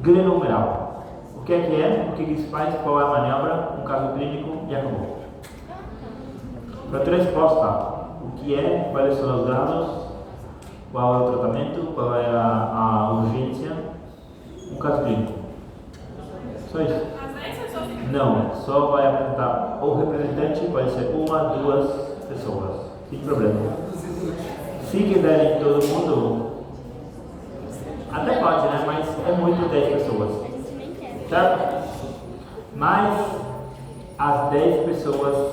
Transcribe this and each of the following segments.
Glenomeral. O que é? O que se faz? Qual é a manobra? Um caso clínico e acabou. Para ter resposta, o que é? Quais são os dados? Qual é o tratamento? Qual é a urgência? Um caso clínico. Só isso. Não, só vai apresentar o representante, pode ser uma, duas pessoas, sem problema. Se quiserem todo mundo, até pode, né? Mas é muito 10 pessoas, certo? Mas as 10 pessoas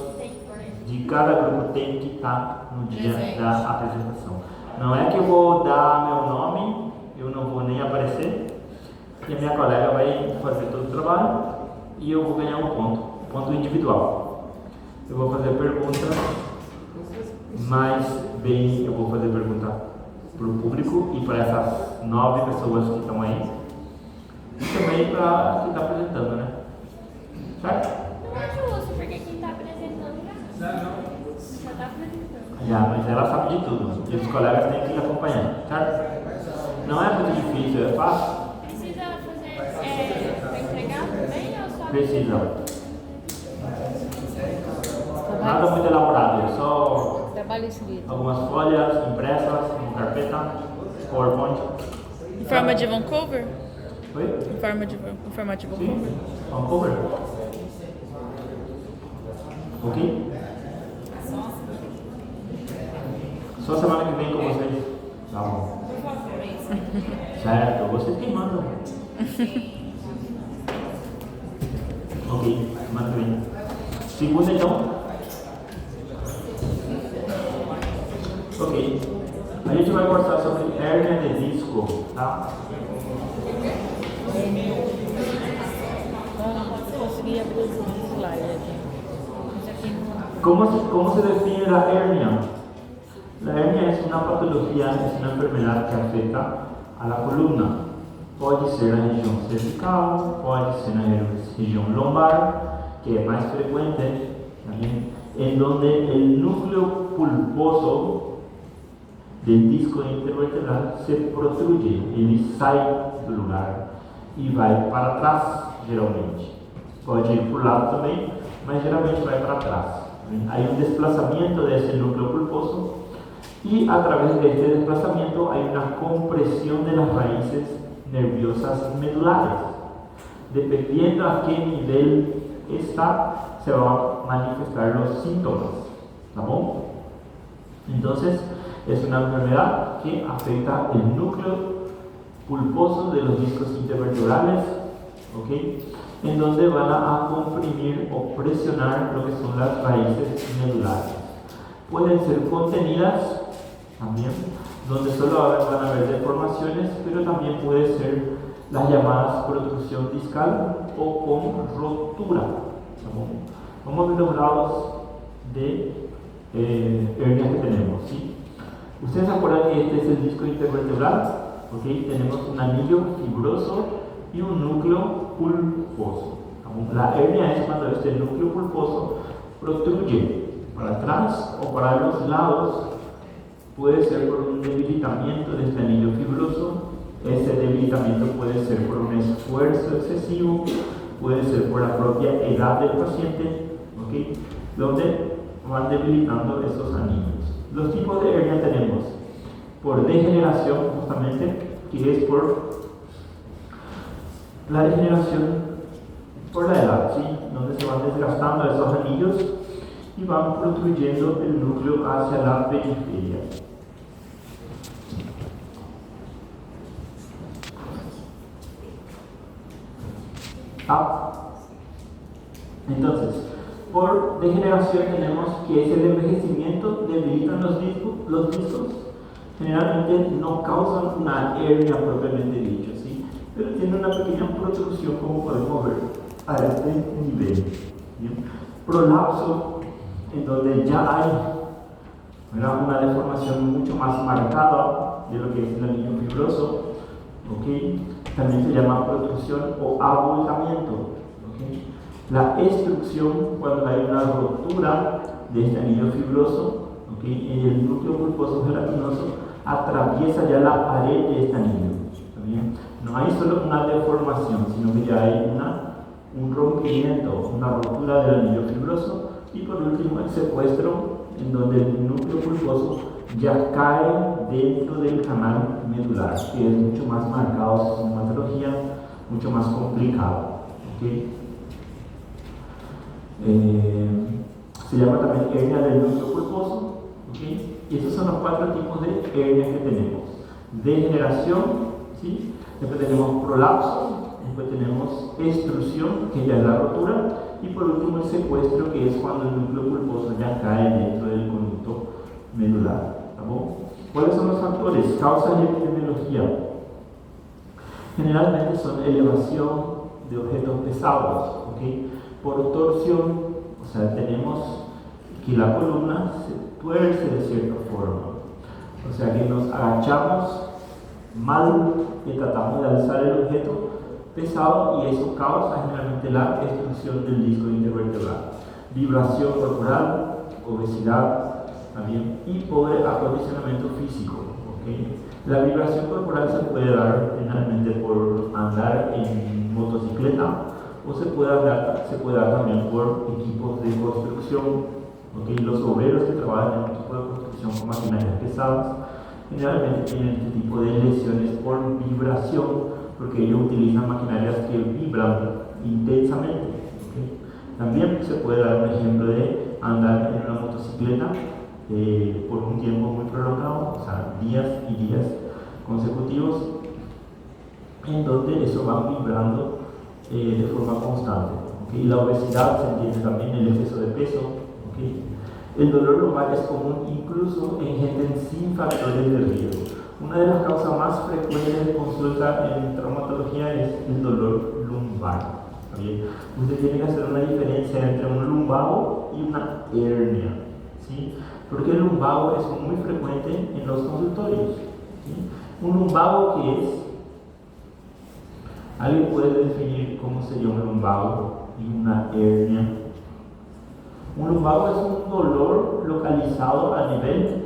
de cada grupo tem que estar no dia da apresentação. Não é que eu vou dar meu nome, eu não vou nem aparecer, e a minha colega vai fazer todo o trabalho e eu vou ganhar um ponto individual. Eu vou fazer pergunta, mas bem, eu vou fazer pergunta para o público e para essas 9 pessoas que estão aí, e também para quem está apresentando, né? Certo? Não é justo, porque quem está apresentando já está apresentando. Já, mas ela sabe de tudo, e os colegas têm que ir acompanhando, certo? Não é muito difícil, é fácil? Precisa fazer para entregar também ou só? Precisa. Nada muito elaborado, só Trabalho escrito. algumas folhas impressas, uma carpeta, PowerPoint. Em forma de Vancouver? Oi? Em forma de Vancouver? Sim, Vancouver. Ok? Só semana que vem com vocês. Tá bom. Certo, vocês quem mandam. Ok, semana que vem. Segunda então. Ok. A gente vai conversar sobre hérnia de disco, tá? Consegui abrir os slides aqui. ¿Cómo se define la hernia? La hernia es una patología, es una enfermedad que afecta a la columna. Puede ser la región cervical, puede ser la región lumbar, que es más frecuente también, en donde el núcleo pulposo del disco intervertebral se protruye, ele sai do lugar e vai para trás, geralmente. Pode ir para o lado também, mas geralmente vai para trás. Hay un desplazamiento de ese núcleo pulposo y a través de este desplazamiento hay una compresión de las raíces nerviosas medulares. Dependiendo a qué nivel está, se van a manifestar los síntomas. ¿Está bien? Entonces, es una enfermedad que afecta el núcleo pulposo de los discos intervertebrales, ¿ok? En donde van a comprimir o presionar lo que son las raíces medulares. Pueden ser contenidas también, donde solo van a haber deformaciones, pero también puede ser las llamadas protrusión discal o con rotura. Vamos a ver los lados de hernias que tenemos, ¿sí? Ustedes se acuerdan que este es el disco intervertebral, ¿ok? Tenemos un anillo fibroso y un núcleo pulposo. La hernia es cuando este núcleo pulposo protruye para atrás o para los lados. Puede ser por un debilitamiento de este anillo fibroso. Ese debilitamiento puede ser por un esfuerzo excesivo, puede ser por la propia edad del paciente, ¿ok? Donde van debilitando esos anillos. Los tipos de hernia tenemos por degeneración, justamente, que es por la degeneración por la edad, ¿sí? Donde se van desgastando esos anillos y van protruyendo el núcleo hacia la periferia. Entonces, por degeneración tenemos que es el envejecimiento, debilitan los discos, generalmente no causan una hernia propiamente dicha, ¿sí? Pero tiene una pequeña protrusión, como podemos ver a este nivel. ¿Bien? Prolapso, en donde ya hay una deformación mucho más marcada de lo que es el anillo fibroso, ¿okay? También se llama protrusión o abultamiento. ¿Okay? La extrusión, cuando hay una rotura de este anillo fibroso, ¿okay? El núcleo pulposo gelatinoso atraviesa ya la pared de este anillo. ¿Está bien? No no hay solo una deformación, sino que ya hay un rompimiento, una rotura del anillo fibroso. Y por último, el secuestro, en donde el núcleo pulposo ya cae dentro del canal medular, que es mucho más marcado, es una patología mucho más complicada. ¿Okay? Se llama también hernia del núcleo pulposo. ¿Okay? Y esos son los 4 tipos de hernia que tenemos: degeneración, ¿sí? Después tenemos prolapso, después tenemos extrusión, que ya es la rotura, y por último el secuestro, que es cuando el núcleo pulposo ya cae dentro del conducto medular. ¿Cuáles son los factores? Causas y epidemiología. Generalmente son elevación de objetos pesados, ¿okay? Por torsión, o sea, tenemos que la columna se tuerce de cierta forma, o sea que nos agachamos mal y tratamos de alzar el objeto pesado, y eso causa generalmente la extrusión del disco intervertebral. Vibración corporal, obesidad también, y pobre acondicionamiento físico. ¿Okay? La vibración corporal se puede dar generalmente por andar en motocicleta, o se puede dar también por equipos de construcción. ¿Okay? Los obreros que trabajan en equipos de construcción con maquinarias pesadas generalmente tienen este tipo de lesiones por vibración, porque ellos utilizan maquinarias que vibran intensamente. ¿Okay? También se puede dar un ejemplo de andar en una motocicleta por un tiempo muy prolongado, o sea, días y días consecutivos, en donde eso va vibrando de forma constante. ¿Okay? La obesidad se entiende también el exceso de peso. ¿Okay? El dolor lumbar es común incluso en gente sin factores de riesgo. Una de las causas más frecuentes de consulta en traumatología es el dolor lumbar. ¿Bien? Usted tiene que hacer una diferencia entre un lumbago y una hernia, ¿sí? Porque el lumbago es muy frecuente en los consultorios. ¿Sí? Un lumbago, ¿qué es? ¿Alguien puede definir cómo sería un lumbago y una hernia? Un lumbago es un dolor localizado a nivel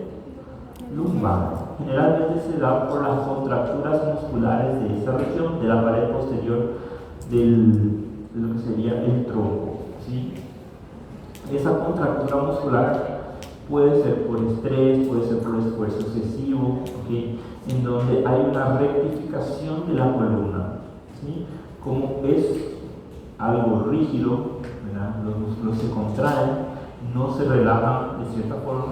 lumbar. Generalmente se da por las contracturas musculares de esa región, de la pared posterior de lo que sería el tronco. ¿Sí? Esa contractura muscular puede ser por estrés, puede ser por esfuerzo excesivo, ¿okay? En donde hay una rectificación de la columna. ¿Sí? Como es algo rígido, ¿verdad? Los músculos se contraen, no se relajan de cierta forma,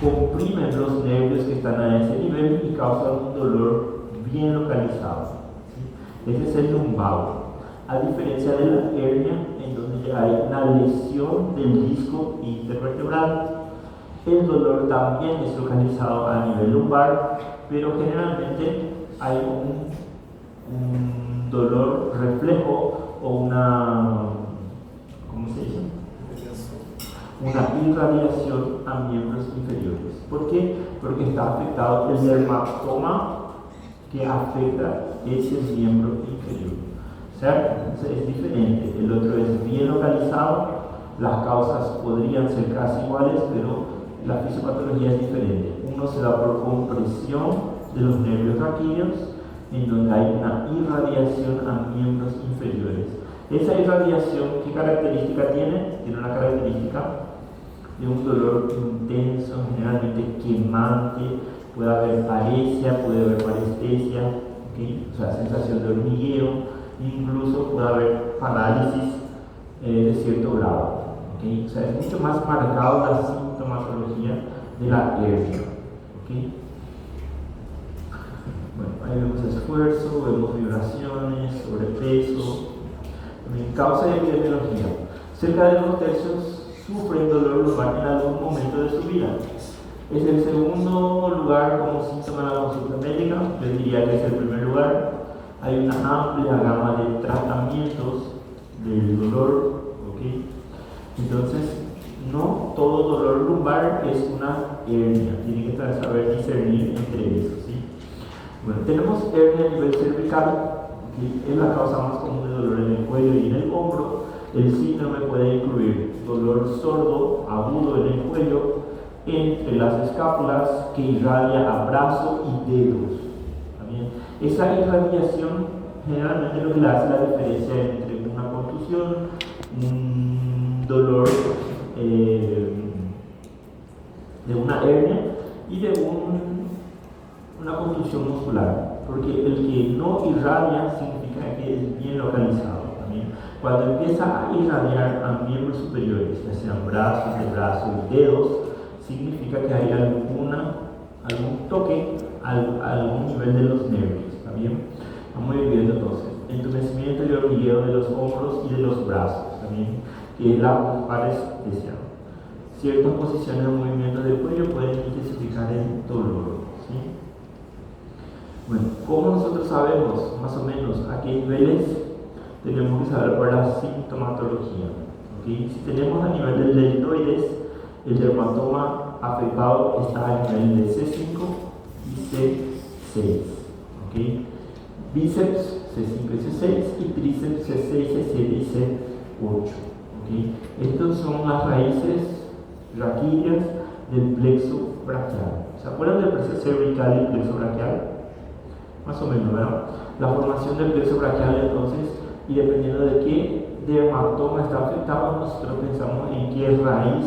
comprimen los nervios que están a ese nivel y causan un dolor bien localizado. ¿Sí? Ese es el lumbago. A diferencia de la hernia, en donde hay una lesión del disco intervertebral, el dolor también es localizado a nivel lumbar, pero generalmente hay un dolor reflejo o una, ¿cómo se dice? Una irradiación a miembros inferiores. ¿Por qué? Porque está afectado el dermatoma que afecta ese miembro inferior. O sea, es diferente. El otro es bien localizado, las causas podrían ser casi iguales, pero la fisiopatología es diferente. Uno se da por compresión de los nervios raquídeos, en donde hay una irradiación a miembros inferiores. Esa irradiación, ¿qué característica tiene? Tiene una característica de un dolor intenso, generalmente quemante, puede haber paresia, puede haber parestesia, ¿okay? O sea, sensación de hormigueo, incluso puede haber parálisis de cierto grado. ¿Okay? O sea, es mucho más marcado la sintomatología de la hernia. ¿Okay? Bueno, ahí vemos esfuerzo, vemos vibraciones, sobrepeso. También causa y epidemiología. Cerca de 2/3 sufren dolor lumbar en algún momento de su vida. Es el segundo lugar como síntoma de la consulta médica, yo diría que es el primer lugar. Hay una amplia gama de tratamientos del dolor, ¿okay? Entonces, no todo dolor lumbar es una hernia, tiene que saber discernir entre eso, ¿sí? Bueno, tenemos hernia a nivel cervical, que es la causa más común de dolor en el cuello y en el hombro. El síndrome puede incluir dolor sordo, agudo en el cuello, entre las escápulas, que irradia a brazo y dedos. También esa irradiación generalmente lo que le hace la diferencia entre una contusión, un dolor de una hernia y de una contusión muscular, porque el que no irradia significa que es bien localizado también. Cuando empieza a irradiar a miembros superiores, ya sean brazos, de brazos y dedos, significa que hay algún toque a algún nivel de los nervios, ¿está bien? Vamos a ir viendo entonces entumecimiento y hormigueo de los hombros y de los brazos, también, que es la parestesia. Ciertas posiciones de movimiento del cuello pueden intensificar el dolor, ¿sí? Bueno, ¿cómo nosotros sabemos más o menos a qué niveles? Tenemos que saber por la sintomatología, ¿okay? Si tenemos a nivel del deltoides, el dermatoma afectado está a nivel de C5 y C6, ¿okay? Bíceps C5 y C6 y tríceps C6, C7 y C8, ¿okay? Estas son las raíces raquídeas del plexo braquial. ¿Se acuerdan del plexo cervical y el plexo braquial? Más o menos, ¿verdad? La formación del plexo braquial, entonces, y dependiendo de qué dermatoma está afectado, nosotros pensamos en qué raíz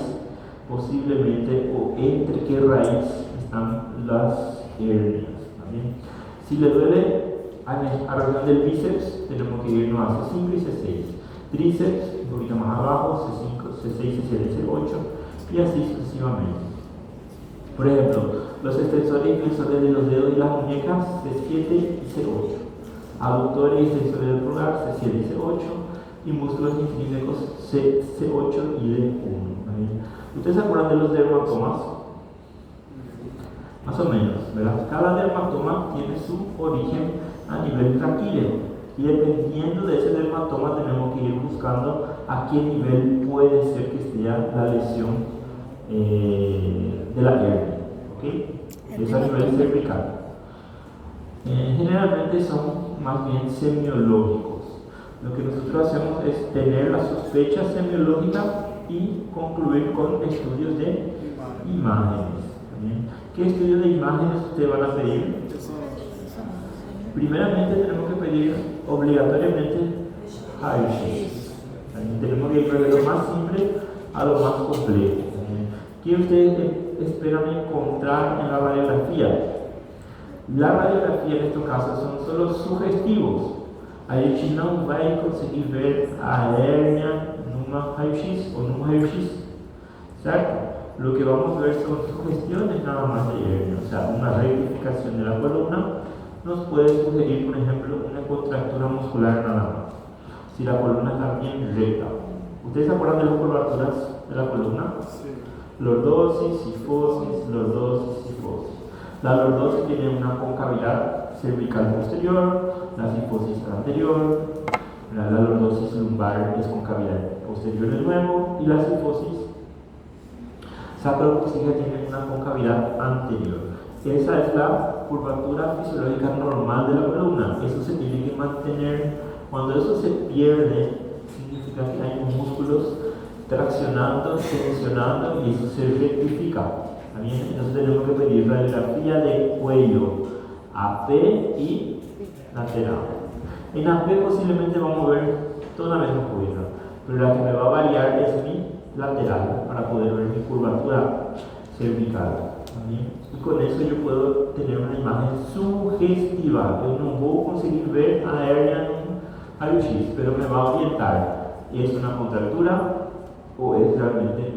posiblemente o entre qué raíz están las hernias. ¿También? Si le duele a la región del bíceps, tenemos que irnos a C5 y C6. Tríceps, un poquito más abajo, C5, C6, C7, C8 y así sucesivamente. Por ejemplo, los extensores y flexores de los dedos y las muñecas, C7 y C8. Aductores y extensores del pulgar, C7 y C8. Y músculos intrínsecos, C8 y D1. ¿Ustedes se acuerdan de los dermatomas? Más o menos, ¿verdad? Cada dermatoma tiene su origen a nivel raquídeo. Y dependiendo de ese dermatoma tenemos que ir buscando a qué nivel puede ser que esté la lesión de la hernia, ¿ok? Es a nivel cervical. Generalmente son más bien semiológicos. Lo que nosotros hacemos es tener la sospecha semiológica y concluir con estudios de imágenes. ¿También? ¿Qué estudios de imágenes ustedes van a pedir? Primeramente tenemos que pedir obligatoriamente High-Res. Tenemos que ir de lo más simple a lo más complejo. ¿Qué ustedes esperan encontrar en la radiografía? La radiografía en estos casos son solo sugestivos. A gente não vai conseguir ver a hernia numa raio-x ou num raio-x, certo? Lo que vamos a ver son sugestiones nada más de hernia, o sea, una rectificación de la columna nos puede sugerir, por ejemplo, una contractura muscular nada más, si la columna está bien recta. ¿Ustedes se acuerdan de las curvaturas de la columna? Sí. Lordosis, sifosis, lordosis, sifosis. La lordosis tiene una concavidad cervical posterior, la sifosis anterior, la lordosis lumbar es concavidad posterior de nuevo y la sifosis sacrococcígea tiene una concavidad anterior. Esa es la curvatura fisiológica normal de la columna. Eso se tiene que mantener. Cuando eso se pierde, significa que hay músculos traccionando, tensionando y eso se rectifica. ¿También? Entonces tenemos que pedir radiografía de cuello, AP y lateral. En AP posiblemente vamos a ver toda la misma cubierta, pero la que me va a variar es mi lateral para poder ver mi curvatura cervical. ¿También? Y con eso yo puedo tener una imagen sugestiva. Yo no voy a conseguir ver a la hernia en un rayo-x, pero me va a orientar. ¿Es una contractura o es realmente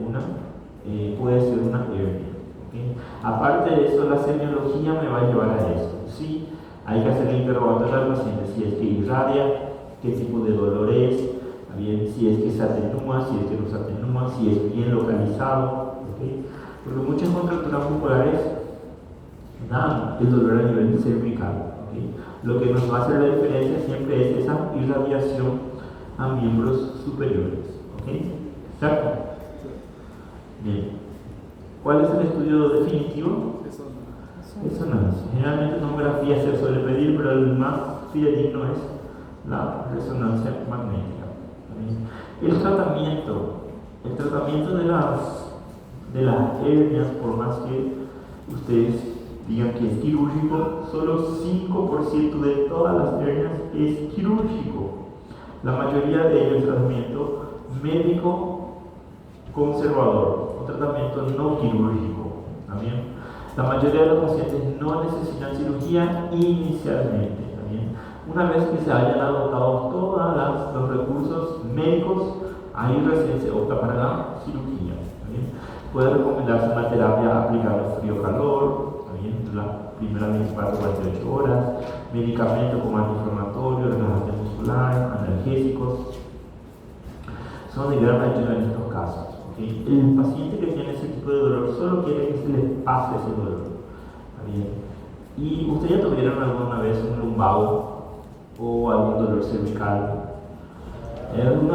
puede ser una hernia? ¿Okay? Aparte de eso, la semiología me va a llevar a eso. Sí, hay que hacer el interrogatorio al paciente, si es que irradia, qué tipo de dolor es, también si es que se atenúa, si es que no se atenúa, si es bien localizado. ¿Okay? Porque muchas contracturas musculares dan el dolor a nivel cervical. ¿Okay? Lo que nos va a hacer la diferencia siempre es esa irradiación a miembros superiores. ¿Okay? ¿Cierto? Bien. ¿Cuál es el estudio definitivo? Resonancia. Generalmente tomografía se suele pedir, pero el más fidedigno es la resonancia magnética. ¿También? El tratamiento de las hernias, por más que ustedes digan que es quirúrgico, solo 5% de todas las hernias es quirúrgico. La mayoría de ellos es tratamiento médico conservador o tratamiento no quirúrgico. ¿También? La mayoría de los pacientes no necesitan cirugía inicialmente. ¿También? Una vez que se hayan agotado todos los recursos médicos, ahí recién se opta para la cirugía. ¿También? Puede recomendarse una terapia aplicable frío-calor, la primera 24 48 horas, medicamentos como antiinflamatorios, relajante muscular, analgésicos. Son de gran ayuda en estos casos. ¿Okay? El paciente que tiene ese tipo de dolor solo quiere que se le pase ese dolor. ¿Está bien? ¿Y ustedes ya tuvieron alguna vez un lumbago o algún dolor cervical? Es un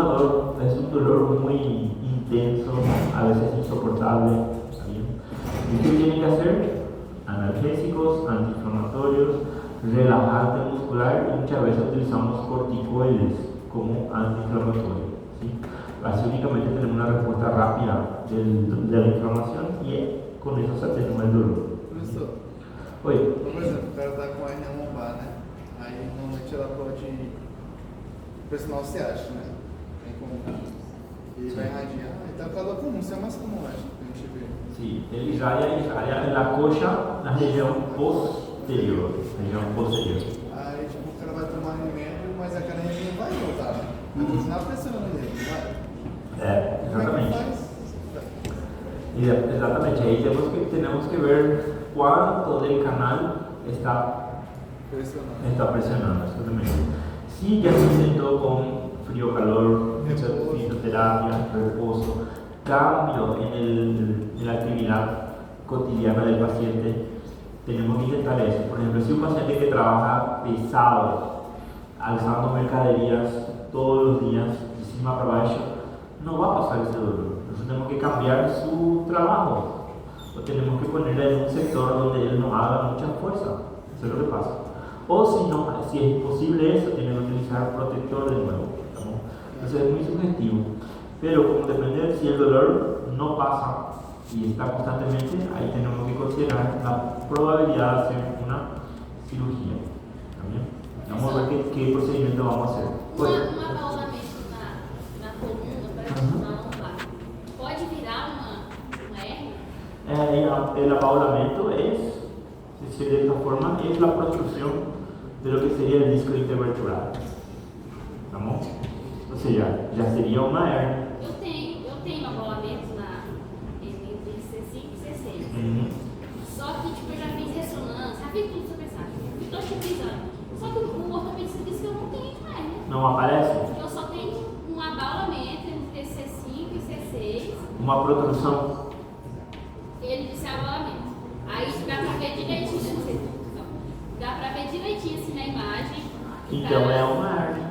dolor muy intenso, a veces insoportable. ¿Está bien? ¿Y qué tienen que hacer? Analgésicos, antiinflamatorios, relajante muscular y muchas veces utilizamos corticoides como antiinflamatorio. ¿Sí? Así únicamente tenemos una respuesta rápida de la inflamación y con eso se atenúa el dolor. Professor, Oi. por exemplo, o cara tá com a hernia lombar, né? Aí normalmente ela pode pressionar o ciático, né? Vem com e vai irradiar. Então é calor comum, isso é mais comum, acho, que a gente vê. Sí, el irradia en la coxa, na região posterior. Aí tipo, o cara vai tomar remédio, mas aquela região vai voltar, né? Vai continuar pressionando ele, não vai? Exatamente. Faz? Exatamente, ahí tenemos que ver cuánto del canal está presionando. Exactamente. Si ya se intentó con frío-calor, fisioterapia, reposo, cambio en la actividad cotidiana del paciente, tenemos que intentar eso. Por ejemplo, si un paciente que trabaja pesado, alzando mercaderías todos los días, de cima para abajo, no va a pasar ese dolor. Entonces tenemos que cambiar su trabajo. O tenemos que ponerle en un sector donde él no haga mucha fuerza. Eso es lo que pasa. O si no, si es imposible eso, tiene que utilizar protector de nuevo. ¿No? Entonces es muy sugestivo. Pero como depende de si el dolor no pasa y está constantemente, ahí tenemos que considerar la probabilidad de hacer una cirugía. ¿También? Vamos a ver qué procedimiento vamos a hacer. Um abaulamento na coluna para estimular a lombar. Pode virar uma hernia? El abaulamento es, si de esta forma, es la protrusión de lo que sería el disco intervertebral. ¿Estamos? Entonces ya sería una hernia. Eu tenho abaulamento entre C5 e C6. Só que tipo, eu já fiz ressonância, já fiz tudo sobre essa área. Estou pesquisando. Só que o ortopedista disse que eu não tenho hernia. Não aparece? Eu só tenho um abaulamento entre C5 e C6. Uma protrusão. Ele disse abaulamento. Aí dá pra ver direitinho, não sei. Dá pra ver direitinho assim na imagem. Então é uma hernia.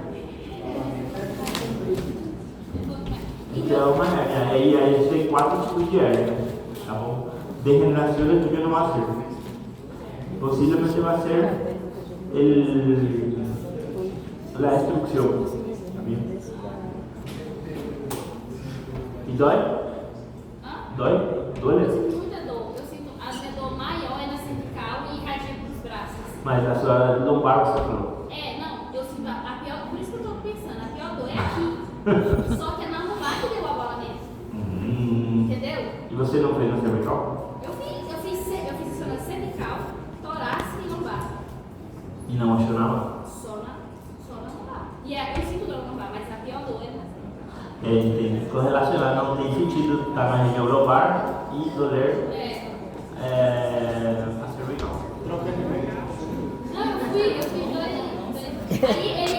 Então é uma hernia. Aí a gente tem 4 tipos de hernia. Tá bom? Degeneração de tudo não vai ser. Posiblemente vai ser la destrucción. ¿Está bien? ¿Y dói? Dói? Duele? Eu sinto muita dor. Eu sinto a minha dor maior é na cervical e irradia pros braços. Mas a sua lombar você falou? Não, eu sinto a pior, por isso que eu tô pensando, a pior dor é aqui. Só que é na lombar que deu o abalamento. Entendeu? E você não fez na cervical? Eu fiz isso na cervical, torácica e lombar. E não achou nada? Só na lombar. E eu sinto dor na lombar, mas a pior dor é na cervical. Tem que correlacionar, não tem sentido estar na região lombar e doler a cervical. Não, eu fui dois. Aí ele